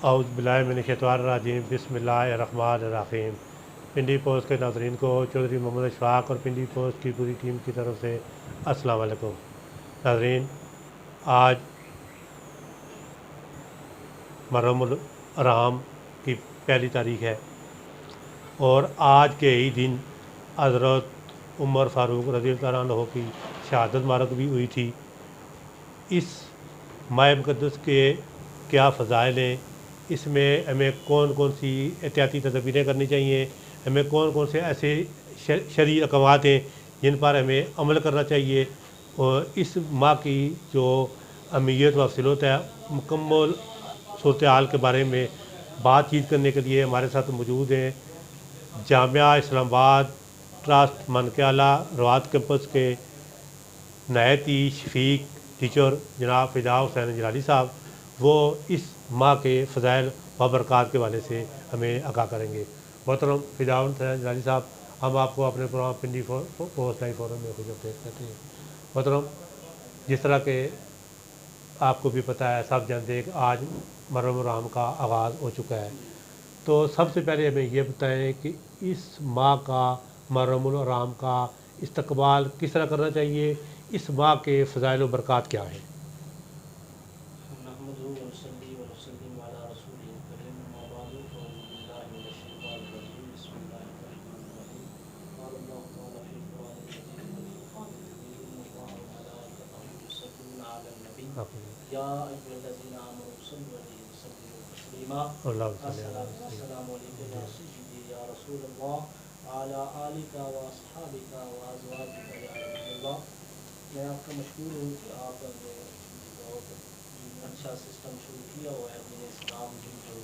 اعوذ باللہ من الشیطان الرجیم، بسم اللہ الرحمن الرحیم۔ پنڈی پوسٹ کے ناظرین کو چودھری محمد اشفاق اور پنڈی پوسٹ کی پوری ٹیم کی طرف سے السلام علیکم۔ ناظرین، آج محرم الحرام کی پہلی تاریخ ہے اور آج کے ہی دن حضرت عمر فاروق رضی اللہ عنہ کی شہادت مبارک بھی ہوئی تھی۔ اس ماہ مقدس کے کیا فضائل ہیں، اس میں ہمیں کون کون سی احتیاطی تدابیریں کرنی چاہیے، ہمیں کون کون سے ایسے شرعی احکامات ہیں جن پر ہمیں عمل کرنا چاہیے، اور اس ماہ کی جو اہمیت و افضلیت ہے مکمل صورتحال کے بارے میں بات چیت کرنے کے لیے ہمارے ساتھ موجود ہیں جامعہ اسلام آباد ٹرسٹ منکیالہ روات کیمپس کے نہایت ہی شفیق ٹیچر جناب فدا حسین جلالی صاحب۔ وہ اس ماہ کے فضائل و برکات کے حوالے سے ہمیں آگاہ کریں گے۔ محترم فدا حسین جلالی صاحب، ہم آپ کو اپنے program Pindi post live forum میں خوش آمدید کہتے ہیں۔ محترم، جس طرح کہ آپ کو بھی پتہ ہے، سب جانتے ہیں کہ آج محرم الحرام کا آغاز ہو چکا ہے، تو سب سے پہلے ہمیں یہ بتائیں کہ اس ماہ کا محرم الحرام کا استقبال کس طرح کرنا چاہیے، اس ماہ کے فضائل و برکات کیا ہیں؟ السلام علیکم یا سیدی یا رسول اللہ علی آلک و اصحابک و ازواجک یا رسول اللہ۔ میں آپ کا مشکور ہوں کہ آپ نے بہت اچھا سسٹم شروع کیا ہوا ہے۔ دین اسلام کی جو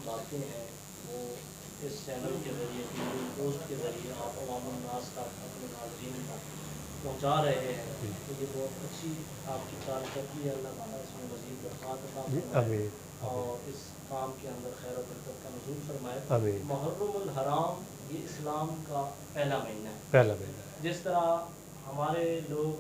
باتیں ہیں وہ اس چینل کے ذریعے، پنڈی پوسٹ کے ذریعے آپ عوام الناس تک، اپنے ناظرین تک پہنچا رہے ہیں، تو یہ بہت اچھی آپ کی کارکردگی ہے۔ اللہ تعالیٰ اس میں مزید برکات عطا فرمائے اور اس کام کے اندر خیر و برکت کا نزول فرمائے۔ محرم الحرام یہ اسلام کا پہلا مہینہ ہے۔ جس طرح ہمارے لوگ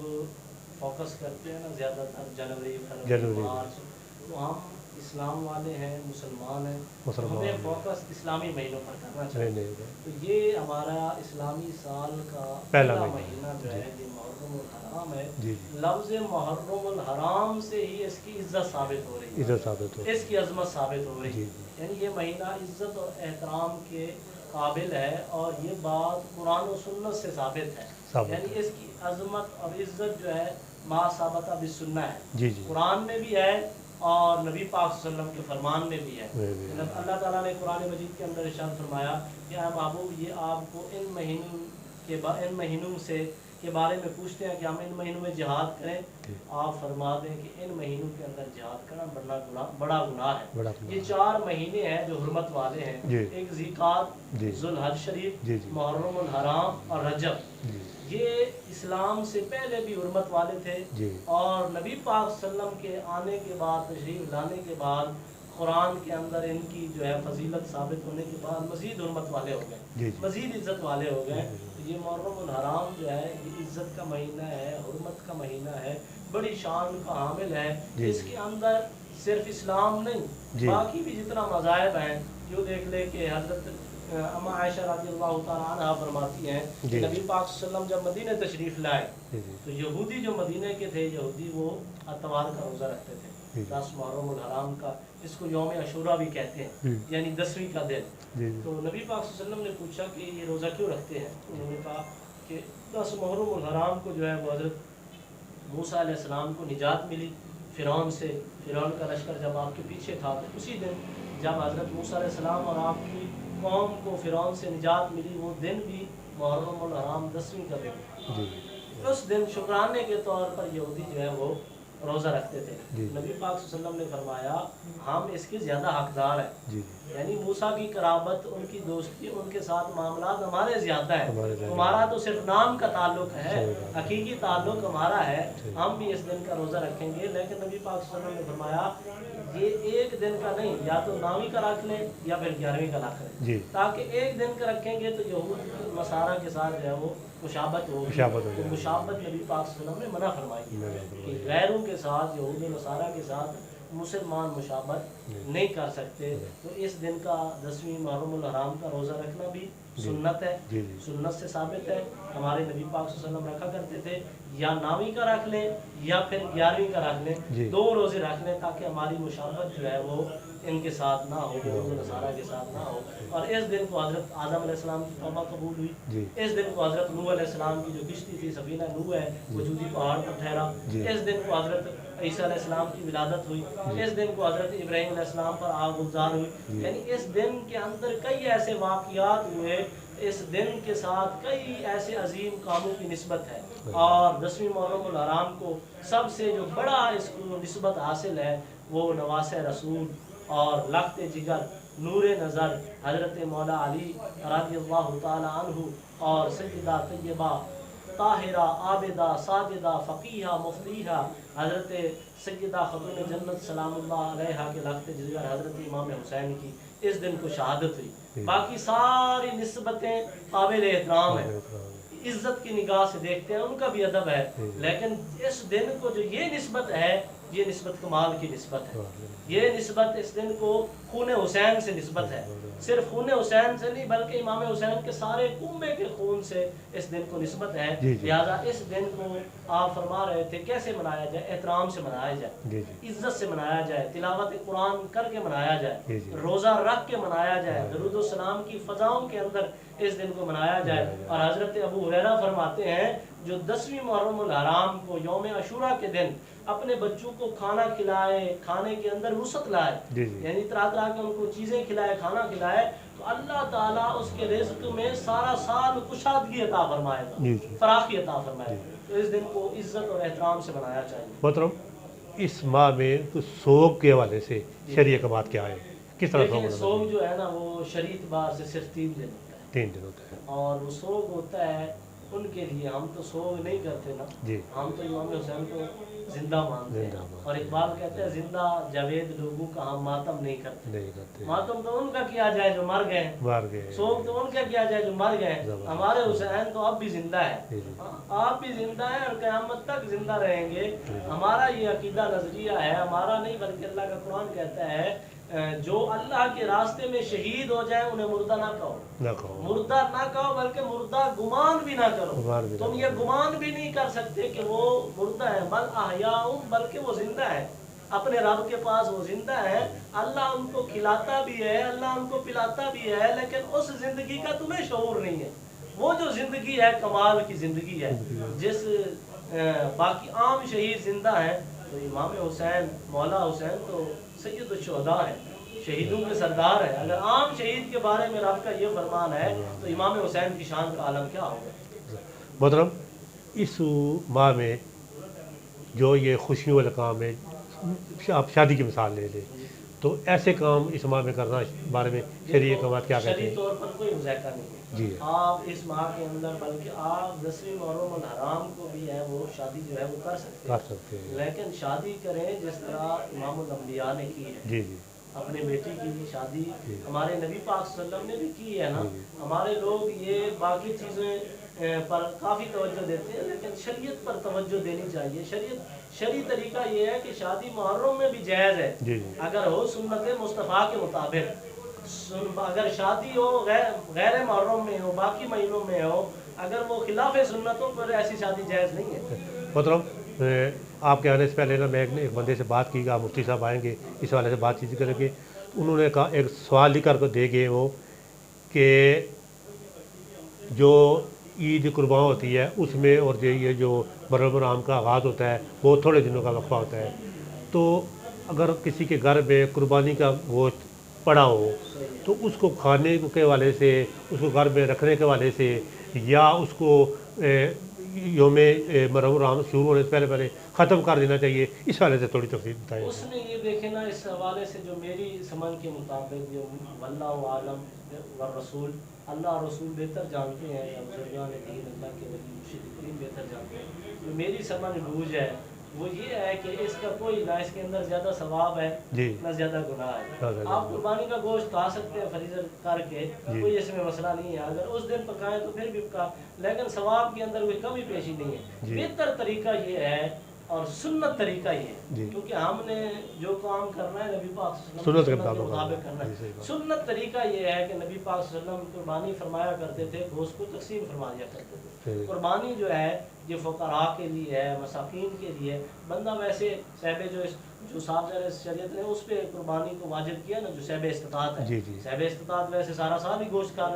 فوکس کرتے ہیں نا زیادہ تر جنوری، فروری، مارچ، تو ہم اسلام والے ہیں، مسلمان ہیں، ہمیں فوکس اسلامی مہینوں پر کرنا چاہیے۔ تو یہ ہمارا اسلامی سال کا پہلا مہینہ جو ہے یہ محرم الحرام ہے۔ لفظ محرم الحرام سے ہی اس کی عزت ثابت ہو رہی ہے، اس کی عظمت ثابت ہو رہی ہے، یعنی یہ مہینہ عزت اور احترام کے قابل ہے، اور یہ بات قرآن و سنت سے ثابت ہے، یعنی اس کی عظمت اور عزت جو ہے ما ثابت بالسنہ ہے، قرآن میں بھی ہے اور نبی پاک صلی اللہ علیہ وسلم کے فرمان میں بھی ہے۔ اللہ تعالیٰ نے قرآن مجید کے اندر ارشاد فرمایا کہ اے محبوب، یہ آپ کو ان مہینوں سے کے بارے میں پوچھتے ہیں کہ ہم ان مہینوں میں جہاد کریں، آپ فرما دیں کہ ان مہینوں کے اندر جہاد کرنا بڑا گناہ ہے۔ یہ 4 مہینے ہیں جو حرمت والے ہیں، ایک ذوالقعدہ، ذوالحج شریف، محرم الحرام اور رجب۔ یہ اسلام سے پہلے بھی حرمت والے تھے، اور نبی پاک صلی اللہ علیہ وسلم کے آنے کے بعد، تشریف لانے کے بعد، قرآن کے اندر ان کی جو ہے فضیلت ثابت ہونے کے بعد مزید حرمت والے ہو گئے، مزید عزت والے ہو گئے۔ تو یہ محرم الحرام جو ہے یہ عزت کا مہینہ ہے، حرمت کا مہینہ ہے، بڑی شان کا حامل ہے۔ اس کے اندر صرف اسلام نہیں، باقی بھی جتنا مذاہب ہیں، جو دیکھ لے کہ حضرت اما عائشہ رضی اللہ تعالیٰ عنہ فرماتی ہیں کہ نبی پاک صلی اللہ علیہ وسلم جب مدینہ تشریف لائے تو یہودی جو مدینہ کے تھے، یہودی وہ اتوار کا روزہ رکھتے تھے، 10 محرم الحرام کا، اس کو یوم عاشوراء بھی کہتے ہیں، یعنی 10ویں کا دن۔ تو نبی پاک صلی اللہ علیہ وسلم نے پوچھا کہ یہ روزہ کیوں رکھتے ہیں؟ انہوں نے کہا کہ 10 محرم الحرام کو جو ہے وہ حضرت موسیٰ علیہ السلام کو نجات ملی فرعون سے، فرعون کا لشکر جب آپ کے پیچھے تھا، تو اسی دن جب حضرت موسیٰ علیہ السلام اور آپ کی قوم کو فرعون سے نجات ملی، وہ دن بھی محرم الحرام 10ویں کا دن، اس دن شکرانے کے طور پر یہودی جو ہے وہ روزہ رکھتے تھے۔ نبی پاک صلی اللہ علیہ وسلم نے فرمایا ہم اس کے زیادہ حقدار ہیں، یعنی موسیٰ کی قرابت، ان کی دوستی، ان کے ساتھ معاملات ہمارے زیادہ ہیں، تمہارا تو صرف نام کا تعلق ہے، حقیقی تعلق ہمارا ہے، ہم بھی اس دن کا روزہ رکھیں گے۔ لیکن نبی پاک صلی اللہ علیہ وسلم نے فرمایا یہ ایک دن کا نہیں، یا تو 9ویں کا رکھ لیں یا پھر 11ویں کا رکھ لیں، تاکہ ایک دن کا رکھیں گے تو یہود نصارہ کے ساتھ جو ہے وہ مشابہت ہوگی، مشابہت نبی پاک صلی اللہ علیہ وسلم نے منع فرمائی کہ غیروں کے ساتھ، یہود و نصارہ کے ساتھ مسلمان مشابہت نہیں کر سکتے. تو اس دن کا 10ویں محرم الحرام کا روزہ رکھنا بھی سنت ہے, سنت سے ثابت ہے. ہمارے نبی پاک صلی اللہ علیہ وسلم رکھا کرتے تھے, یا 9ویں کا رکھ لیں یا پھر 11ویں کا رکھ لیں, 2 روزے رکھ لیں تاکہ ہماری مشابہت جو ہے وہ ان کے ساتھ نہ ہو, یہود و نصارہ کے ساتھ نہ ہو. اور اس دن کو حضرت آدم علیہ السلام کی توبہ قبول ہوئی. اس دن کو حضرت نوح علیہ السلام کی جو کشتی تھی سفینہ نوح ہے وجودی پہاڑ پر ٹھہرا. اس دن کو حضرت عیسیٰ علیہ السلام کی ولادت ہوئی. اس دن کو حضرت ابراہیم علیہ السلام پر آگ گلزار ہوئی. یعنی اس دن کے اندر کئی ایسے واقعات ہوئے, اس دن کے ساتھ کئی ایسے عظیم کاموں کی نسبت ہے. اور 10ویں محرم الحرام کو سب سے جو بڑا اس کو نسبت حاصل ہے وہ نواس رسول اور لخت جگر نور نظر حضرت مولا علی رضی اللہ تعالی عنہ اور سیدہ طیبہ طاہرہ عابدہ ساجدہ فقیہہ مفتیحہ حضرت سیدہ خاتون جنت سلام اللہ علیہا کے لخت جگر حضرت امام حسین کی اس دن کو شہادت ہوئی. باقی ساری نسبتیں قابل احترام ہیں, عزت کی نگاہ سے دیکھتے ہیں, ان کا بھی ادب ہے. لیکن اس دن کو جو یہ نسبت ہے یہ نسبت کمال کی نسبت ہے. یہ نسبت اس دن کو خون حسین سے نسبت ہے. صرف خون حسین سے نہیں بلکہ امام حسین کے سارے کنبے کے خون سے اس دن کو نسبت ہے. لہذا اس دن کو آپ فرما رہے تھے کیسے منایا جائے, احترام سے منایا جائے, عزت سے منایا جائے, تلاوت قرآن کر کے منایا جائے, روزہ رکھ کے منایا جائے, درود و سلام کی فضاؤں کے اندر اس دن کو منایا جائے. اور حضرت ابو ہریرہ فرماتے ہیں جو 10ویں محرم الحرام کو یوم عاشوراء کے دن اپنے بچوں کو کھانا کھلائے, کھانے کے اندر وسعت لائے, یعنی طرح طرح کے ان کو چیزیں کھلائے, کھانا کھلائے, تو اللہ تعالیٰ اس کے رزق میں سارا سال کشادگی عطا فرمائے گا, فراخی عطا فرمائے گا. تو اس دن کو عزت اور احترام سے منایا چاہیے. محترم, اس ماہ میں سوگ کے حوالے سے شرعی احکامات کیا ہے, کس طرح دیکھیں سوگ جو ہے نا وہ شرعی اعتبار سے صرف 3 دن ہوتا ہے. 3 دن ہوتا ہے. اور وہ سوگ ہوتا ہے ان کے لیے, ہم تو سوگ نہیں کرتے نا, ہم تو امام حسین کو زندہ مانتے ہیں. اور اقبال کہتے ہیں زندہ جاوید لوگوں کا ہم ماتم نہیں کرتے. ماتم تو ان کا کیا جائے جو مر گئے ہیں, سوگ تو ان کا کیا جائے جو مر گئے ہیں. ہمارے حسین تو اب بھی زندہ ہے, آپ بھی زندہ ہیں اور قیامت تک زندہ رہیں گے. ہمارا یہ عقیدہ نظریہ ہے, ہمارا نہیں بلکہ اللہ کا قرآن کہتا ہے جو اللہ کے راستے میں شہید ہو جائے انہیں مردہ نہ کہو, مردہ نہ کہو بلکہ مردہ گمان بھی نہ کرو. تم یہ گمان بھی نہیں کر سکتے کہ وہ مردہ ہے, بل احیاء, بلکہ وہ زندہ ہے, اپنے رب کے پاس وہ زندہ ہے. اللہ ان کو کھلاتا بھی ہے, اللہ ان کو پلاتا بھی ہے, لیکن اس زندگی کا تمہیں شعور نہیں ہے. وہ جو زندگی ہے کمال کی زندگی ہے. جس باقی عام شہید زندہ ہیں, تو امام حسین مولا حسین تو سید الشہداء ہے, شہیدوں کے سردار ہے. اگر عام شہید کے بارے میں رب کا یہ فرمان ہے تو امام حسین کی شان کا عالم کیا ہوگا. محترم, اس ماہ میں جو یہ خوشیوں والے کام ہے, آپ شادی کی مثال لے لیں, تو ایسے کام اس ماہ میں کرنا بارے میں شرعی احکامات کیا کہتے ہیں؟ شرعی طور پر کوئی مذائقہ نہیں ہے. آپ اس ماہ کے اندر بلکہ آپ 10ویں محرم الحرام کو بھی ہے وہ شادی جو ہے وہ کر سکتے ہیں, لیکن شادی کریں جس طرح امام الانبیاء نے کی ہے. اپنے بیٹی کی شادی ہمارے نبی پاک صلی اللہ علیہ وسلم نے بھی کی ہے نا. ہمارے لوگ یہ باقی چیزیں پر کافی توجہ دیتے ہیں, لیکن شریعت پر توجہ دینی چاہیے. شرعی طریقہ یہ ہے کہ شادی محرم میں بھی جائز ہے اگر ہو سنت مصطفیٰ کے مطابق. اگر شادی ہو غیر محرم میں ہو, باقی مہینوں میں ہو, اگر وہ خلاف سنتوں پر ایسی شادی جائز نہیں ہے. محترم, آپ کے آنے سے پہلے نا میں ایک بندے سے بات کی, آپ مفتی صاحب آئیں گے اس حوالے سے بات چیت کریں گے. انہوں نے کہا ایک سوال لکھ کر دے گئے وہ کہ جو عید قربان ہوتی ہے اس میں اور یہ جو محرم الحرام کا آغاز ہوتا ہے وہ تھوڑے دنوں کا وقفہ ہوتا ہے. تو اگر کسی کے گھر میں قربانی کا گوشت پڑا ہو تو اس کو کھانے کے حوالے سے, اس کو گھر میں رکھنے کے حوالے سے, یا اس کو یوم محرم الحرام شروع ہونے سے پہلے ختم کر دینا چاہیے, اس حوالے سے تھوڑی تفصیل بتائیں. اس میں یہ دیکھیں نا, اس حوالے سے جو میری سمجھ کے مطابق جو واللہ عالم والرسول, اللہ رسول بہتر جانتے ہیں, یا بزرگان دین اللہ کے ولی مرشد کریم بہتر جانتے ہیں. جو میری سمجھ بوجھ ہے وہ یہ ہے کہ اس کا کوئی نہ اس کے اندر زیادہ ثواب ہے نہ زیادہ گناہ ہے. آپ قربانی کا گوشت کھا سکتے ہیں فریضہ کر کے, کوئی اس میں مسئلہ نہیں ہے. اگر اس دن پکائیں تو پھر بھی پکا, لیکن ثواب کے اندر کوئی کمی پیشی نہیں ہے. بہتر طریقہ یہ ہے اور سنت طریقہ یہ جی۔ ہے، کیونکہ ہم نے جو کام کرنا ہے نبی پاک صلی اللہ سنت علیہ کے وسلم کے مطابق مطابق کرنا جی، صحیح ہے۔ بات۔ سنت طریقہ یہ ہے کہ نبی پاک صلی اللہ علیہ وسلم قربانی فرمایا کرتے تھے، گوشت کو تقسیم فرما دیا کرتے تھے۔ صحیح۔ قربانی جو ہے یہ فقراء کے لیے ہے، مساکین کے لیے۔ بندہ ویسے صاحب جو صاحب شریعت نے اس پہ قربانی کو واجب کیا نا، جو صاحب استطاعت ہے، جی جی صاحب استطاعت ویسے سارا سال ہی گوشت کھا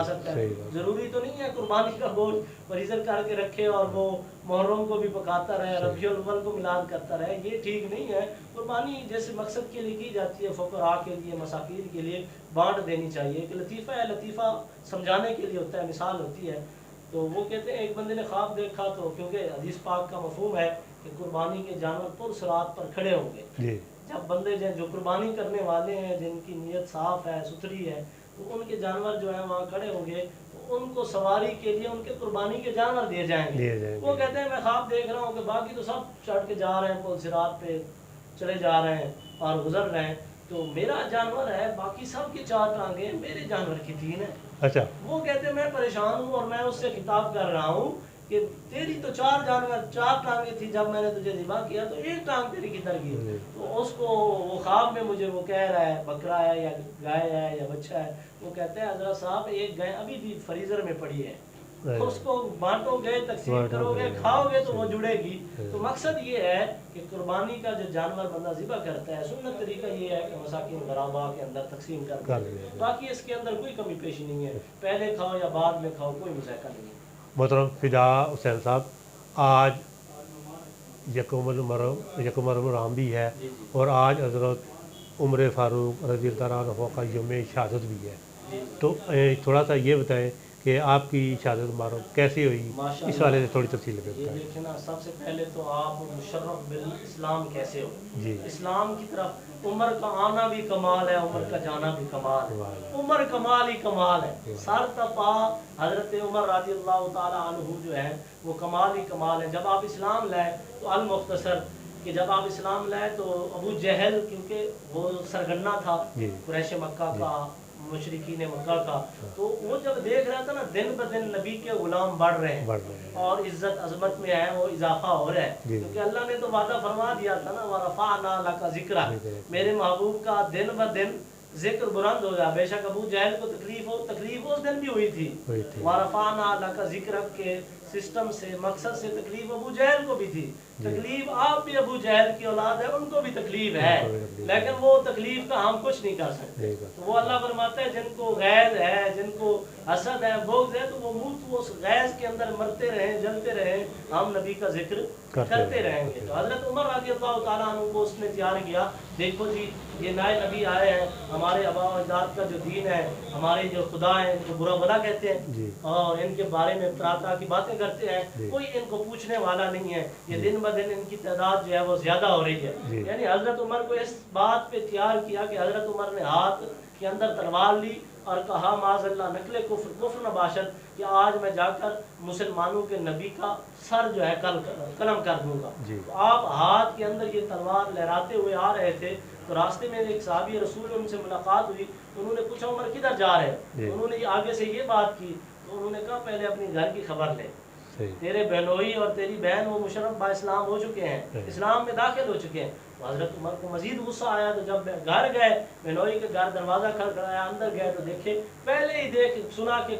سکتا ہے، صحیح بات۔ ضروری تو نہیں ہے قربانی کا گوشت فریزر کر کے رکھے اور وہ محرم کو بھی پکاتا رہے، ربیع الاول کو میلاد کرتا رہے، یہ ٹھیک نہیں ہے۔ قربانی جیسے مقصد کے لیے کی جاتی ہے، فقراء کے لیے، مساکین کے لیے بانٹ دینی چاہیے۔ ایک لطیفہ ہے، لطیفہ سمجھانے کے لیے ہوتا ہے، مثال ہوتی ہے۔ تو وہ کہتے ہیں ایک بندے نے خواب دیکھا، تو کیونکہ حدیث پاک کا مفہوم ہے کہ قربانی کے جانور پرصراط پر کھڑے ہوں گے۔ جی جب بندے جو قربانی کرنے والے ہیں، جن کی نیت صاف ہے، ستھری ہے، تو ان کے جانور جو ہیں وہاں کھڑے ہوں گے، تو ان کو سواری کے لیے ان کے قربانی کے جانور دیے جائیں گے۔ وہ کہتے ہیں میں خواب دیکھ رہا ہوں کہ باقی تو سب چڑھ کے جا رہے ہیں، پل صراط پہ چلے جا رہے ہیں اور گزر رہے ہیں، تو میرا جانور ہے، باقی سب کی 4 ٹانگیں، میرے جانور کی 3 ہیں۔ اچھا وہ کہتے ہیں میں پریشان ہوں اور میں اس سے خطاب کر رہا ہوں کہ تیری تو 4 جانور 4 ٹانگیں تھی جب میں نے تجھے ذبح کیا، تو 1 ٹانگ تیری کدھر گئی؟ تو اس کو وہ خواب میں مجھے وہ کہہ رہا ہے بکرا ہے یا گائے ہے یا بچہ ہے، وہ کہتے ہیں حضرت صاحب ایک گائے ابھی بھی فریزر میں پڑی ہے، اس کو بانٹو گے، تقسیم کرو گے، کھاؤ گے تو وہ جڑے گی۔ تو مقصد یہ ہے کہ قربانی کا جو جانور بندہ ذبح کرتا ہے، سنت طریقہ یہ ہے کہ مساکین غرابا کے اندر تقسیم کر دے، باقی اس کے اندر کوئی کمی پیشی نہیں ہے، پہلے کھاؤ یا بعد میں کھاؤ، کوئی مذائقہ نہیں ہے۔ محترم فدا حسین صاحب، آج یکم الحرام بھی ہے اور آج حضرت عمر فاروق رضی اللہ عنہ کا یوم شہادت بھی ہے، تو تھوڑا سا یہ بتائیں کہ آپ کی شہادت مبارک کیسی ہوئی، اس حوالے سے تھوڑی تفصیل یہ بتائیں۔ دیکھیں نا، سب سے پہلے تو آپ مشرف بالاسلام کیسے ہو، جی اسلام کی طرف عمر کا آنا بھی کمال ہے، عمر کا جانا بھی کمال ہے، عمر کمال ہی کمال ہے، سر تپا حضرت عمر رضی اللہ تعالی عنہ جو ہے وہ کمال ہی کمال ہے۔ جب آپ اسلام لائے تو المختصر کہ جب آپ اسلام لائے تو ابو جہل، کیونکہ وہ سرگنا تھا قریش مکہ کا، مشرکین مکہ کا، تو وہ جب دیکھ رہا تھا نا دن بدن نبی کے غلام بڑھ رہے ہیں اور عزت عظمت میں ہے وہ اضافہ ہو رہا ہے، کیونکہ اللہ نے تو وعدہ فرما دیا تھا نا وَرَفَعْنَا لَكَ ذِكْرَكَ، میرے محبوب کا دن بدن ذکر بلند ہو جائے۔ بے شک ابو جہل کو تکلیف اس دن بھی ہوئی تھی، وَرَفَعْنَا لَكَ ذِكْرَكَ کے سسٹم سے، مقصد سے تکلیف ابو جہل کو بھی تھی، تکلیف آپ بھی ابو جہل کی اولاد ہے، ان کو بھی تکلیف ہے، لیکن وہ تکلیف کا ہم کچھ نہیں کر سکتے۔ تو وہ اللہ فرماتا ہے جن کو غیظ ہے، جن کو حسد ہے، بغض ہے، تو وہ منہ اس غیظ کے اندر مرتے رہیں، جلتے رہیں، ہم نبی کا ذکر کرتے رہیں گے۔ تو حضرت عمر رضی اللہ تعالیٰ عنہ کو اس نے تیار کیا، دیکھو جی یہ نئے نبی آئے ہیں، ہمارے آباء و اجداد کا جو دین ہے، ہمارے جو خدا ہیں ان کو برا بھلا کہتے ہیں اور ان کے بارے میں طرح طرح کی باتیں کرتے ہیں، کوئی ان کو پوچھنے والا نہیں ہے، یہ دن بدن ان کی تعداد جو ہے وہ زیادہ ہو رہی ہے۔ یعنی حضرت عمر کو اس بات پہ تیار کیا کہ حضرت عمر نے ہاتھ کے اندر تلوار لی اور کہا معاذ اللہ نقل کفر نہ باشد، کہ آج میں جا کر مسلمانوں کے نبی کا سر جو ہے قلم کر دوں گا۔ تو آپ ہاتھ کے اندر یہ تلوار لہراتے ہوئے آ رہے تھے، تو راستے میں ایک صحابی رسول ان سے ملاقات ہوئی، انہوں نے پوچھا عمر کدھر جا رہے ہیں؟ انہوں نے آگے سے یہ بات کی، تو انہوں نے کہا پہلے اپنی گھر کی خبر لے، تیرے بہنوئی اور تیری بہن وہ مشرف با اسلام ہو چکے ہیں، اسلام میں داخل ہو چکے ہیں۔ تو حضرت عمر کو مزید غصہ آیا، تو جب گھر گئے، بہنوئی کے گھر دروازہ کھڑکھڑایا، اندر گئے تو دیکھے پہلے ہی سنا کہ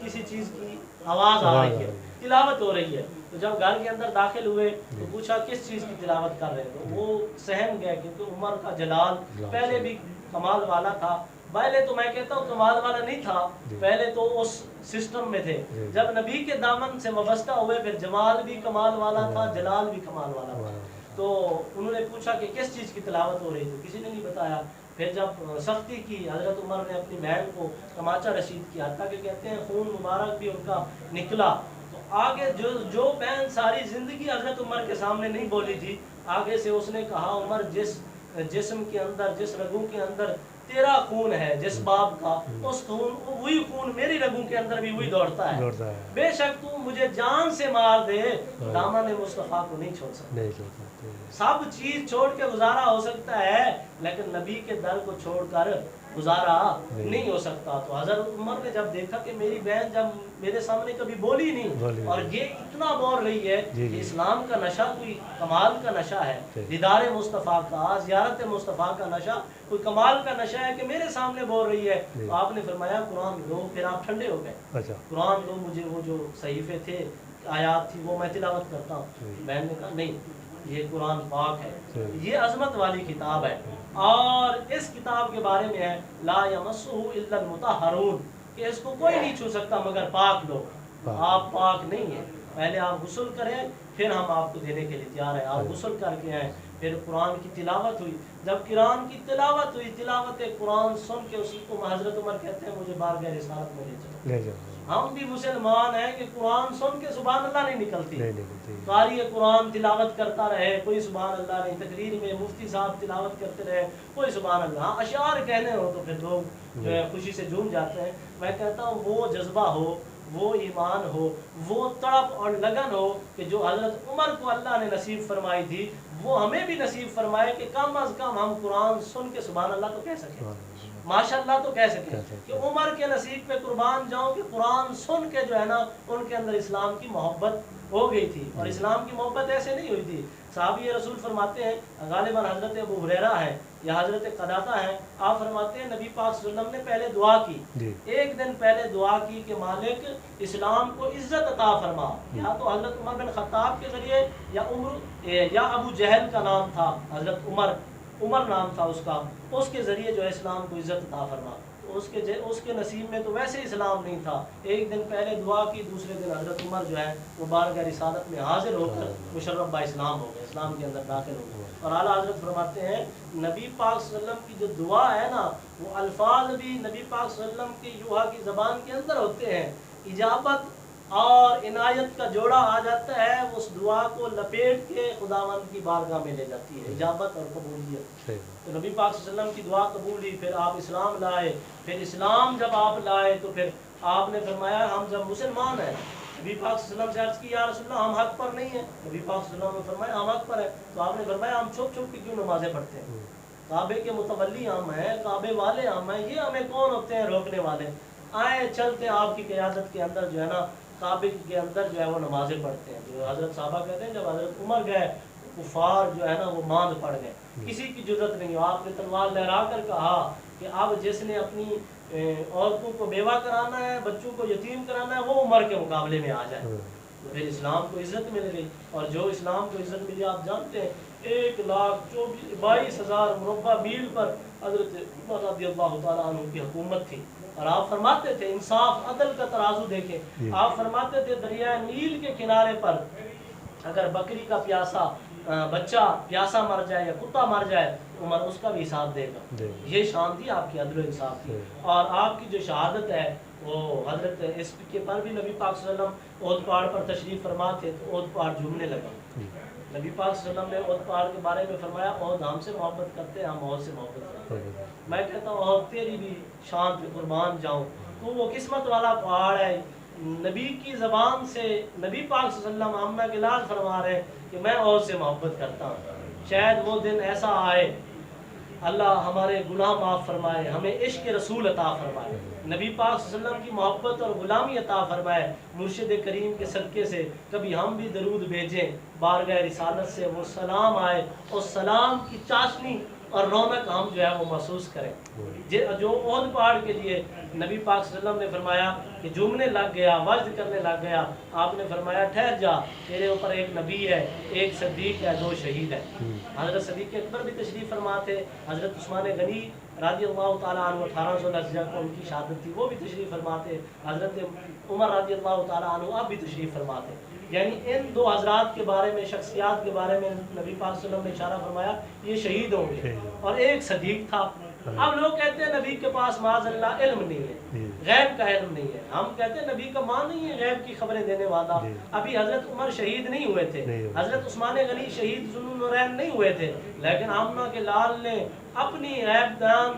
کسی چیز کی آواز آ رہی ہے، تلاوت ہو رہی ہے۔ تو جب گھر کے اندر داخل ہوئے تو پوچھا کس چیز کی تلاوت کر رہے ہیں، تو وہ سہم گئے، کیونکہ عمر کا جلال پہلے بھی کمال والا تھا، پہلے تو میں کہتا ہوں کمال والا نہیں تھا، پہلے تو اس سسٹم میں تھے، جب نبی کے دامن سے وابستہ ہوئے پھر جمال بھی کمال والا تھا، جلال بھی کمال والا تھا۔ تو انہوں نے پوچھا کہ کس چیز کی تلاوت ہو رہی تھی، کسی نے نہیں بتایا۔ پھر جب سختی کی، حضرت عمر نے اپنی بہن کو تماچا رسید کیا، حتیٰ کہ کہتے ہیں خون مبارک بھی ان کا نکلا۔ تو آگے جو بہن ساری زندگی حضرت عمر کے سامنے نہیں بولی تھی، آگے سے اس نے کہا عمر جس جسم کے اندر، جس رگوں کے اندر تیرا خون ہے جس باپ کا، اس خون وہی خون میری رگوں کے اندر بھی وہی دوڑتا ہے، بے شک تو مجھے جان سے مار دے دامن مصطفیٰ کو نہیں چھوڑ سکتا۔ سب چیز چھوڑ کے گزارا ہو سکتا ہے لیکن نبی کے در کو چھوڑ کر گزارا نہیں ہو سکتا۔ تو حضرت عمر نے جب دیکھا کہ میری بہن جب میرے سامنے کبھی بولی نہیں اور یہ اتنا بول رہی ہے کہ اسلام کا نشہ کوئی کمال کا نشہ ہے، دیدار مصطفیٰ کا، زیارت مصطفیٰ کا نشہ کوئی کمال کا نشہ ہے کہ میرے سامنے بول رہی ہے، تو آپ نے فرمایا قرآن دو، پھر آپ ٹھنڈے ہو گئے، قرآن دو مجھے، وہ جو صحیفے تھے آیات تھی وہ میں تلاوت کرتا ہوں۔ بہن نے کہا نہیں، یہ قرآن پاک ہے، یہ عظمت والی کتاب ہے، اور اس کتاب کے بارے میں ہے لا یمسہ الا المطہرون، کہ اس کو کوئی نہیں چھو سکتا مگر پاک لوگ۔ آپ پاک نہیں ہیں، پہلے آپ غسل کریں پھر ہم آپ کو دینے کے لیے تیار ہیں۔ آپ غسل کر کے آئیں، پھر قرآن کی تلاوت ہوئی، جب قرآن کی تلاوت ہوئی، تلاوت قرآن سن کے اسی کو حضرت عمر کہتے ہیں مجھے بارگاہ رسالت میں لے چلو۔ ہم بھی مسلمان ہیں کہ قرآن سن کے سبحان اللہ نہیں نکلتی، قاری قرآن تلاوت کرتا رہے کوئی سبحان اللہ نہیں، تقریر میں مفتی صاحب تلاوت کرتے رہے کوئی سبحان اللہ، ہاں اشعار کہنے ہو تو پھر لوگ جو ہے خوشی سے جھوم جاتے ہیں۔ میں کہتا ہوں وہ جذبہ ہو، وہ ایمان ہو، وہ تڑپ اور لگن ہو کہ جو حضرت عمر کو اللہ نے نصیب فرمائی تھی وہ ہمیں بھی نصیب فرمائے کہ کم از کم ہم قرآن سن کے سبحان اللہ تو کہہ سکیں، ماشاء اللہ تو کہہ سکیں، کہ عمر کے نصیب پہ قربان جاؤں کہ قرآن سن کے جو ہے نا ان کے اندر اسلام کی محبت ہو گئی تھی، اور اسلام کی محبت ایسے نہیں ہوئی تھی۔ صحابی رسول فرماتے ہیں، غالباً حضرت ابو ہریرہ ہے یا حضرت قتادہ ہے، آپ فرماتے ہیں نبی پاک صلی اللہ علیہ وسلم نے پہلے دعا کی، ایک دن پہلے دعا کی کہ مالک اسلام کو عزت عطا فرما، یا تو حضرت عمر بن خطاب کے ذریعے یا ابو جہل کا نام تھا حضرت عمر نام تھا اس کا، اس کے ذریعے جو ہے اسلام کو عزت عطا فرما۔ اس کے نصیب میں تو ویسے اسلام نہیں تھا، ایک دن پہلے دعا کی، دوسرے دن حضرت عمر جو ہے وہ بارگاہ رسالت میں حاضر ہو کر مشرف با اسلام ہو گئے، اسلام کے اندر داخل ہو گئے۔ اور اعلیٰ حضرت فرماتے ہیں نبی پاک صلی اللہ علیہ وسلم کی جو دعا ہے نا، وہ الفاظ بھی نبی پاک صلی اللہ علیہ وسلم کی یوحا کی زبان کے اندر ہوتے ہیں، اجابت اور عنایت کا جوڑا آ جاتا ہے، اس دعا کو لپیٹ کے خداوند کی بارگاہ میں لے جاتی ہے، اجابت اور قبولیت۔ تو نبی پاک صلی اللہ علیہ وسلم کی دعا قبول ہوئی، پھر آپ اسلام لائے، پھر اسلام جب آپ لائے تو پھر آپ نے فرمایا ہم جب مسلمان ہیں، نبی پاک صلی اللہ علیہ وسلم سے عرض کی یا رسول اللہ ہم حق پر نہیں ہیں، نبی پاک صلی اللہ علیہ وسلم نے فرمایا ہم حق پر ہیں، تو آپ نے فرمایا ہم چھپ چھپ کے کیوں نمازیں پڑھتے ہیں، کعبے کے متولی ہم ہیں، کعبے والے ہم ہیں، یہ ہمیں کون ہوتے ہیں روکنے والے، آئے چلتے ہیں آپ کی قیادت کے اندر جو ہے نا کعبے کے اندر جو ہے وہ نمازیں پڑھتے ہیں۔ جو حضرت صحابہ کہتے ہیں جب حضرت عمر گئے کفار جو ہے نا وہ ماند پڑ گئے، کسی کی جرت نہیں ہو، آپ نے تلوار لہرا کر کہا کہ اب جس نے اپنی عورتوں کو بیوہ کرانا ہے، بچوں کو یتیم کرانا ہے، وہ عمر کے مقابلے میں آ جائے، تو پھر اسلام کو عزت مل گئی۔ اور جو اسلام کو عزت ملی آپ جانتے ہیں 1,22,000 مربع میل پر حضرت عمر رضی اللہ تعالیٰ عنہ کی حکومت تھی، اور آپ فرماتے تھے انصاف عدل کا ترازو دیکھیں، آپ فرماتے تھے دریائے نیل کے کنارے پر اگر بکری کا پیاسا بچہ پیاسا مر جائے یا کتا مر جائے عمر اس کا بھی حساب دے گا، یہ شان تھی آپ کی عدل و انصاف کی۔ اور آپ کی جو شہادت ہے وہ حضرت اس کے پر بھی نبی پاک صلی اللہ علیہ وسلم احد پہاڑ پر تشریف فرما تھے تو احد پہاڑ جھومنے لگا، نبی پاک صلی اللہ علیہ وسلم نے احد پہاڑ کے بارے میں فرمایا احد ہم سے محبت کرتے ہیں، ہم احد سے محبت کرتے ہیں۔ میں کہتا ہوں احد تیری بھی شان پہ قربان جاؤں، تو وہ قسمت والا پہاڑ ہے، نبی کی زبان سے نبی پاک صلی اللہ علیہ وسلم عامہ کے لال فرما رہے ہیں کہ میں احد سے محبت کرتا ہوں۔ شاید وہ دن ایسا آئے اللہ ہمارے گناہ معاف فرمائے، ہمیں عشق رسول عطا فرمائے، نبی پاک صلی اللہ علیہ وسلم کی محبت اور غلامی عطا فرمائے، مرشد کریم کے صدقے سے کبھی ہم بھی درود بھیجیں بارگاہ رسالت سے، وہ سلام آئے اور سلام کی چاشنی اور رونق ہم جو ہے وہ محسوس کریں۔ جو احد پہاڑ کے لیے نبی پاک صلی اللہ علیہ وسلم نے فرمایا کہ جھومنے لگ گیا، وجد کرنے لگ گیا، آپ نے فرمایا ٹھہر جا، تیرے اوپر ایک نبی ہے، ایک صدیق ہے، 2 شہید ہیں۔ حضرت صدیق اکبر بھی تشریف فرما تھے، حضرت عثمان غنی رضی اللہ تعالیٰ عنہ 18 ذوالحجہ کو ان کی شہادت تھی، وہ بھی تشریف فرماتے، حضرت عمر رضی اللہ تعالیٰ عنہ اب بھی تشریف فرماتے۔ یعنی ان 2 حضرات کے بارے میں، شخصیات کے بارے میں نبی پاک صلی اللہ علیہ وسلم نے اشارہ فرمایا یہ شہید ہوں گے، اور ایک صدیق تھا۔ اب لوگ کہتے ہیں نبی کے پاس معاذ اللہ علم نہیں ہے، غیب کا علم نہیں ہے، ہم کہتے ہیں نبی کا ماں نہیں ہے غیب کی خبریں دینے والا۔ ابھی حضرت عمر شہید نہیں ہوئے تھے، حضرت عثمان غنی شہید ذو النورین نہیں ہوئے تھے، لیکن آمنہ کے لال نے اپنی غیب بیان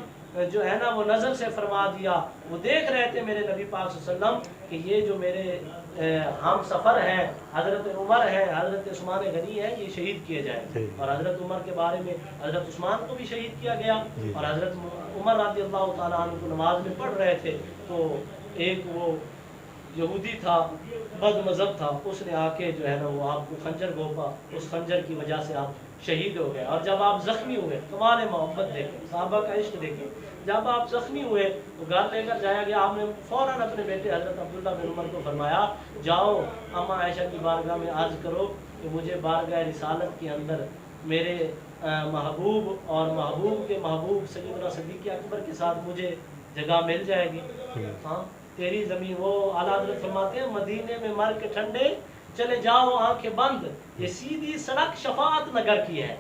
جو ہے نا وہ نظر سے فرما دیا. وہ دیکھ رہے تھے میرے نبی پاک صلی اللہ علیہ وسلم کہ یہ جو میرے ہم سفر ہیں حضرت عمر ہیں, حضرت عثمان غنی ہیں, یہ شہید کیے جائیں. اور حضرت عمر کے بارے میں حضرت عثمان کو بھی شہید کیا گیا. اور حضرت عمر رضی اللہ تعالیٰ عنہ کو نماز میں پڑھ رہے تھے تو ایک وہ یہودی تھا, بد مذہب تھا, اس نے آ کے جو ہے نا وہ آپ کو خنجر گھونپا. اس خنجر کی وجہ سے آپ شہید ہو گئے. اور جب آپ زخمی ہوئے, کمال محبت دیکھیں, صحابہ کا عشق دیکھیں, جب آپ زخمی ہوئے تو گھر لے کر جایا گیا. آپ نے فوراً اپنے بیٹے حضرت عبداللہ بن عمر کو فرمایا جاؤ اماں عائشہ کی بارگاہ میں عرض کرو کہ مجھے بارگاہ رسالت کے اندر میرے محبوب اور محبوب کے محبوب سیدنا صدیق اکبر کے ساتھ مجھے جگہ مل جائے گی. ہاں تیری زمین, وہ اعلیٰ حضرت فرماتے ہیں مدینے میں مر کے ٹھنڈے چلے جاؤ آنکھیں بند, یہ سیدھی سڑک شفاعت نگر کی ہے.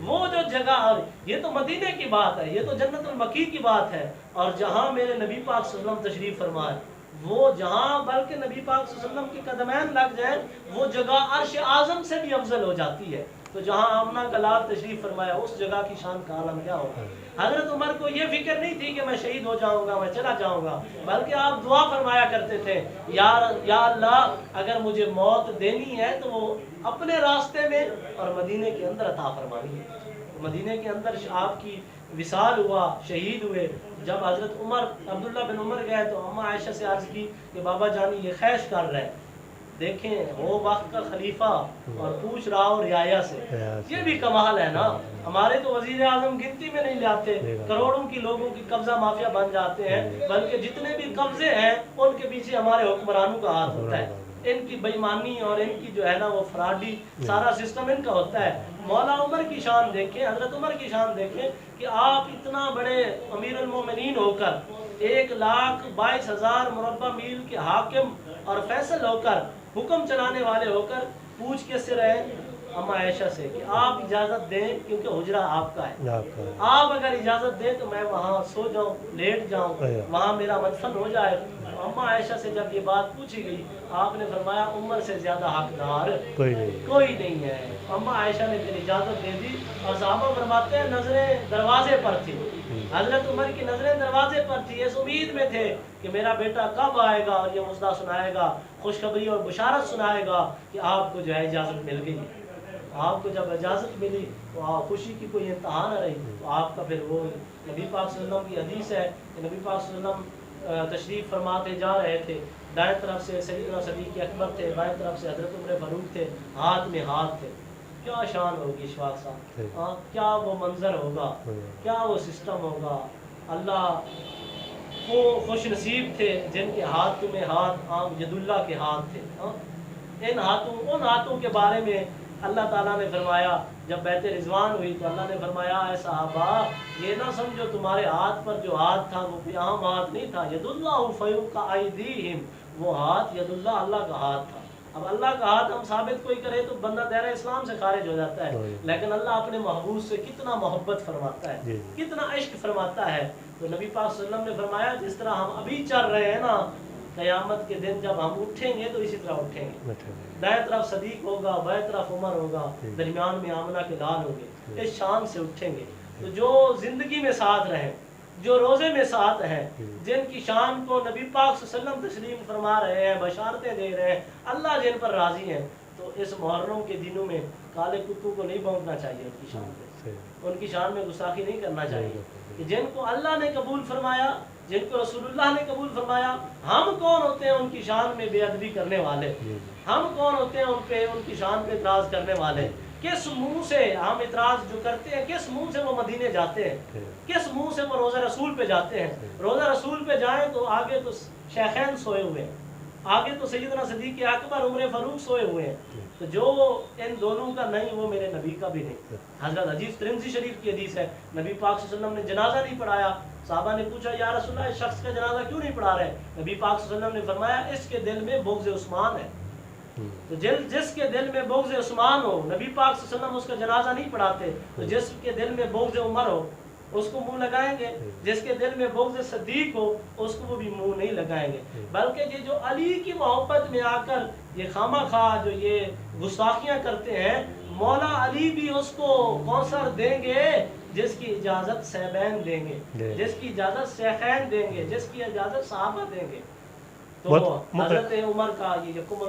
وہ جو جگہ, یہ تو مدینے کی بات ہے, یہ تو جنت المکی کی بات ہے. اور جہاں میرے نبی پاک صلی اللہ علیہ وسلم تشریف فرمائے, وہ جہاں بلکہ نبی پاک صلی اللہ علیہ وسلم کے قدمین لگ جائیں, وہ جگہ عرش اعظم سے بھی افضل ہو جاتی ہے. تو جہاں آمنہ کا لال تشریف فرمایا, اس جگہ کی شان کا عالم کیا ہوگا. حضرت عمر کو یہ فکر نہیں تھی کہ میں شہید ہو جاؤں گا, میں چلا جاؤں گا, بلکہ آپ دعا فرمایا کرتے تھے یا اللہ اگر مجھے موت دینی ہے تو وہ اپنے راستے میں اور مدینے کے اندر عطا فرمانی ہے. مدینے کے اندر آپ کی وصال ہوا, شہید ہوئے. جب حضرت عمر عبداللہ بن عمر گئے تو اماں عائشہ سے عرض کی کہ بابا جانی یہ خیش کر رہے ہیں, دیکھیں وہ وقت کا خلیفہ اور پوچھ رہا ہو رعایا سے. یہ بھی کمال ہے نا. ہمارے تو وزیر اعظم گنتی میں نہیں لاتے, کروڑوں کی لوگوں کی قبضہ مافیا بن جاتے ہیں, بلکہ جتنے بھی قبضے ہیں ان کے پیچھے ہمارے حکمرانوں کا ہاتھ ہوتا ہے. ان کی بےایمانی اور ان کی جو ہے نا وہ فراڈی سارا سسٹم ان کا ہوتا ہے. مولا عمر کی شان دیکھیں, حضرت عمر کی شان دیکھیں کہ آپ اتنا بڑے امیر المومنین ہو کر 1,22,000 مربع میل کے حاکم اور فیصل ہو کر, حکم چلانے والے ہو کر, پوچھ کس سے رہے اماں عائشہ سے کہ آپ اجازت دیں کیونکہ حجرہ آپ کا ہے, آپ اگر اجازت دیں تو میں وہاں سو جاؤں, لیٹ جاؤں, وہاں میرا مدفن ہو جائے. اماں عائشہ سے جب یہ بات پوچھی گئی, آپ نے فرمایا عمر سے زیادہ حقدار کوئی نہیں ہے. اماں عائشہ نے پھر اجازت دے دی. اور صحابہ فرماتے ہیں نظریں دروازے پر تھی, حضرت عمر کی نظریں دروازے پر تھی, اس امید میں تھے کہ میرا بیٹا کب آئے گا اور یہ مسئلہ سنائے گا, خوشخبری اور بشارت سنائے گا کہ آپ کو جو ہے اجازت مل گئی. آپ کو جب اجازت ملی تو خوشی کی کوئی انتہا نہ رہی. تو آپ کا پھر وہ نبی پاک صلی اللہ علیہ وسلم کی حدیث ہے کہ نبی پاک صلی اللہ علیہ وسلم تشریف فرماتے جا رہے تھے, دائیں طرف سے سیدنا صدیق اکبر تھے, بائیں طرف سے حضرت عمر فاروق تھے, ہاتھ میں ہاتھ تھے. کیا شان ہوگی اشفاق صاحب, کیا وہ منظر ہوگا, کیا وہ سسٹم ہوگا. اللہ وہ خوش نصیب تھے جن کے ہاتھ میں ہاتھ عام ید اللہ کے ہاتھ تھے. ان ہاتھوں کے بارے میں اللہ تعالیٰ نے فرمایا, جب بیعت رضوان ہوئی تو اللہ نے فرمایا اے صحابہ یہ نہ سمجھو تمہارے ہاتھ پر جو ہاتھ تھا وہ کوئی عام ہاتھ نہیں تھا. ید اللہ فوق ایدیہم, وہ ہاتھ ید اللہ اللہ کا ہاتھ تھا. اب اللہ کا ہاتھ ہم ثابت کوئی کرے تو بندہ دائرہ اسلام سے خارج ہو جاتا ہے, لیکن اللہ اپنے محبوب سے کتنا محبت فرماتا ہے, کتنا عشق فرماتا ہے. تو نبی پاک صلی اللہ علیہ وسلم نے فرمایا جس طرح ہم ابھی چل رہے ہیں نا, قیامت کے دن جب ہم اٹھیں گے تو اسی طرح اٹھیں گے. دائیں طرف صدیق ہوگا, بائیں طرف عمر ہوگا, درمیان میں آمنہ کے لال ہوں گے. اس شان سے اٹھیں گے. تو جو زندگی میں ساتھ رہیں, جو روزے میں ساتھ ہیں, جن کی شان کو نبی پاک صلی اللہ علیہ وسلم تسلیم فرما رہے ہیں, بشارتیں دے رہے ہیں, اللہ جن پر راضی ہیں, تو اس محرم کے دنوں میں کالے کتوں کو نہیں بھونکنا چاہیے. ان کی شان پہ, ان کی شان میں گستاخی نہیں کرنا چاہیے. کہ جن کو اللہ نے قبول فرمایا, جن کو رسول اللہ نے قبول فرمایا, ہم کون ہوتے ہیں ان کی شان میں بے ادبی کرنے والے, ہم کون ہوتے ہیں ان پہ ان کی شان پہ اعتراض کرنے والے. کس منہ سے ہم اعتراض جو کرتے ہیں, کس منہ سے وہ مدینے جاتے ہیں, کس منہ سے وہ روزہ رسول پہ جاتے ہیں. روزہ رسول پہ جائیں تو آگے تو شیخین سوئے ہوئے ہیں, آگے تو سیدنا صدیق اکبر عمر فاروق سوئے ہوئے ہیں. تو جو ان دونوں کا نہیں وہ میرے نبی کا بھی نہیں. حضرت حدیث ترمذی شریف کی حدیث ہے, نبی پاک صلی اللہ علیہ وسلم نے جنازہ نہیں پڑھایا. صحابہ نے پوچھا یا رسول اللہ اس شخص کا جنازہ کیوں نہیں پڑھا رہے؟ نبی پاک صلی اللہ علیہ وسلم نے فرمایا اس کے دل میں بغض عثمان ہے. تو جس کے دل میں بغض عثمان ہو, نبی پاک صلی اللہ علیہ وسلم اس کا جنازہ نہیں پڑھاتے. تو جس کے دل میں بغض عمر ہو اس کو منہ لگائیں گے, جس کے دل میں بغض صدیق ہو اس کو وہ بھی منہ نہیں لگائیں گے. بلکہ یہ جو علی کی محبت میں آ کر یہ خواہ خواہ جو یہ گستاخیاں کرتے ہیں, مولا علی بھی اس کو کوثر دیں گے جس کی اجازت صحابین دیں گے، جس کی اجازت شیخین دیں گے، جس کی اجازت صحابہ دیں گے. تو حضرت عمر کا یہ یکم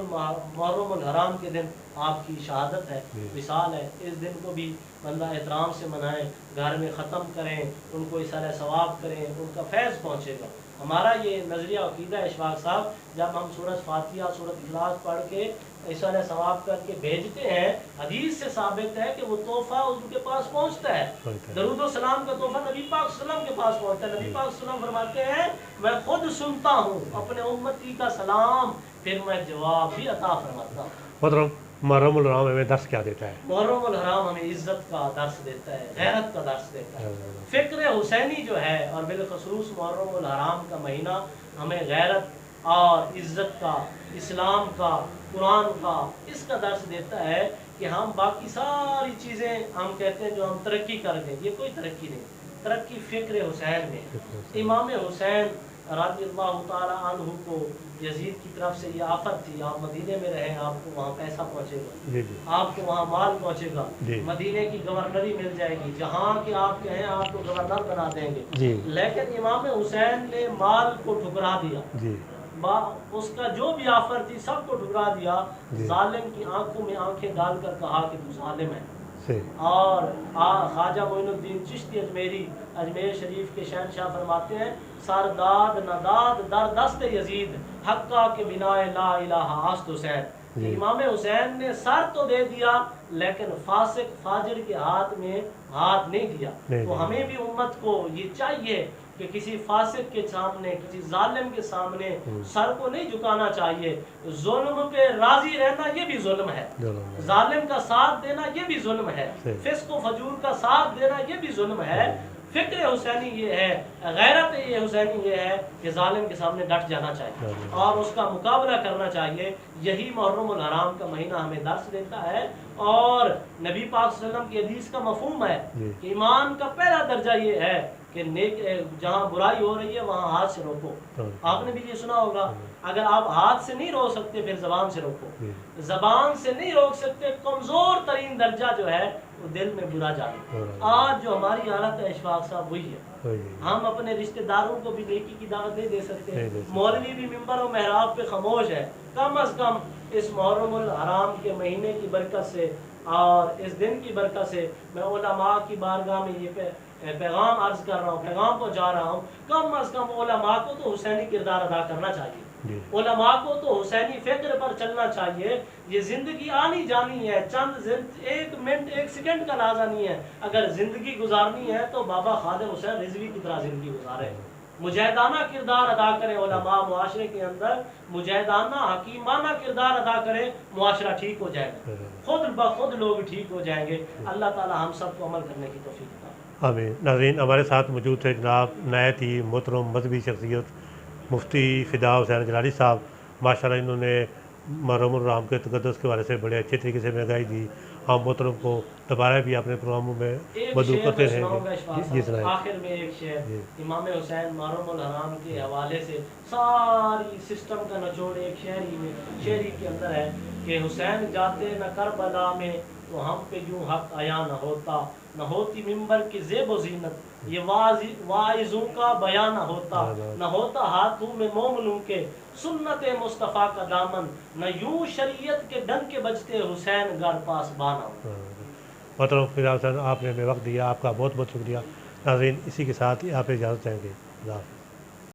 محرم الحرام کے دن آپ کی شہادت ہے، وصال ہے. اس دن کو بھی بندہ احترام سے منائیں، گھر میں ختم کریں، ان کو اثر ثواب کریں، ان کا فیض پہنچے گا. ہمارا یہ نظریہ عقیدہ ہے اشفاق صاحب، جب ہم سورۃ فاتحہ سورۃ اخلاص پڑھ کے اثر ثواب کر کے بھیجتے ہیں، حدیث سے ثابت ہے کہ وہ تحفہ ان کے پاس پہنچتا ہے. درود و سلام کا تحفہ نبی پاک صلی اللہ علیہ وسلم کے پاس پہنچتا ہے. نبی پاک صلی اللہ علیہ وسلم فرماتے ہیں میں خود سنتا ہوں اپنے امتی کا سلام، پھر میں جواب بھی عطا فرماتا ہوں. محترم محرم الحرام ہمیں درس کیا دیتا ہے؟ محرم الحرام ہمیں عزت کا درس دیتا ہے، غیرت کا درس دیتا ہے. فکر حسینی جو ہے، اور بالخصوص محرم الحرام کا مہینہ ہمیں غیرت اور عزت کا، اسلام کا، قرآن کا، اس کا درس دیتا ہے کہ ہم باقی ساری چیزیں ہم کہتے ہیں جو ہم ترقی کر گئے، یہ کوئی ترقی نہیں. ترقی فکر حسین میں. امام حسین رضی اللہ تعالی عنہ کو یزید کی طرف سے یہ آفت تھی، آپ مدینے میں رہیں، آپ کو وہاں پیسہ پہنچے گا، آپ کو وہاں مال پہنچے گا، مدینے کی گورنری مل جائے گی، جہاں کہ آپ کہیں آپ کو گورنر بنا دیں گے. لیکن امام حسین نے مال کو ٹھکرا دیا، اس کا جو بھی آفر تھی سب کو ٹھکرا دیا. ظالم کی آنکھوں میں آنکھیں ڈال کر کہا کہ تو ظالم ہے. اور خواجہ معین الدین چشتی اجمیر شریف کے شہنشاہ فرماتے ہیں سرداد نداد در دست یزید حقا کے بنا لا الہ آست حسین. امام حسین نے سر تو دے دیا لیکن فاسق فاجر کے ہاتھ میں ہاتھ نہیں دیا. تو ہمیں بھی امت کو یہ چاہیے کہ کسی فاسق کے سامنے، کسی ظالم کے سامنے سر کو نہیں جھکانا چاہیے. ظلم پہ راضی رہنا یہ بھی ظلم ہے، ظالم کا ساتھ دینا یہ بھی ظلم ہے، فسق و فجور کا ساتھ دینا یہ بھی ظلم ہے. فکر حسینی یہ ہے، غیرت یہ حسینی یہ ہے کہ ظالم کے سامنے ڈٹ جانا چاہیے اور اس کا مقابلہ کرنا چاہیے. یہی محرم الحرام کا مہینہ ہمیں درس دیتا ہے. اور نبی پاک صلی اللہ علیہ وسلم کی حدیث کا مفہوم ہے کہ ایمان کا پہلا درجہ یہ ہے کہ نیک جہاں برائی ہو رہی ہے وہاں ہاتھ سے روکو. آپ نے بھی یہ سنا ہوگا، اگر آپ ہاتھ سے نہیں روک سکتے پھر زبان سے روکو. زبان سے نہیں روک سکتے، کمزور ترین درجہ جو ہے وہ دل میں برا جانا. آج جو ہماری حالت ہے اشفاق صاحب وہی ہے. ہم اپنے رشتہ داروں کو بھی نیکی کی دعوت نہیں دے سکتے. مولوی بھی ممبر و محراب پہ خاموش ہے. کم از کم اس محرم الحرام کے مہینے کی برکت سے اور اس دن کی برکت سے میں علماء کی بارگاہ میں یہ پیغام عرض کر رہا ہوں، پیغام پہنچا رہا ہوں، کم از کم علماء کو تو حسینی کردار ادا کرنا چاہیے. علماء کو تو حسینی فکر پر چلنا چاہیے. یہ زندگی آنی جانی ہے، ایک منٹ ایک سیکنڈ کا لحاظہ نہیں ہے. اگر زندگی گزارنی ہے تو بابا خادم حسین رضوی کی طرح زندگی گزارے، مجاہدانہ کردار ادا کرے. علماء معاشرے کے اندر مجاہدانہ حکیمانہ کردار ادا کرے، معاشرہ ٹھیک ہو جائے گا، خود بخود لوگ ٹھیک ہو جائیں گے. اللہ تعالی ہم سب کو عمل کرنے کی توفیق عطا فرمائے. آمین. ناظرین، ہمارے ساتھ موجود تھے جناب نہایت ہی محترم مذہبی شخصیت مفتی فدا حسین جلالی صاحب. ماشاءاللہ انہوں نے محرم الحرام کے تقدس کے بارے سے بڑے اچھے طریقے سے آگاہی دی. ہم محترم کو دوبارہ بھی اپنے پروگراموں میں مدعو کرتے رہیں گے. آخر میں ایک شعر امام حسین محرم الحرام کے حوالے سے ساری سسٹم کا نچوڑ ایک شعری کے اندر ہے کہ حسین جاتے نہ کربلا میں تو ہم پہ یوں حق آیا نہ ہوتا، نہ ہوتی ممبر کی زیب و زینت، یہ واعظوں کا بیان نہ ہوتا، نہ ہوتا ہاتھوں میں مومنوں کے سنت مصطفیٰ کا دامن، نہ یوں شریعت کے ڈنکے بجتے حسین گر پاس بانا. محترم فدا حسین، آپ نے ہمیں وقت دیا، آپ کا بہت بہت شکریہ. ناظرین، اسی کے ساتھ آپ اجازت چاہیں گے.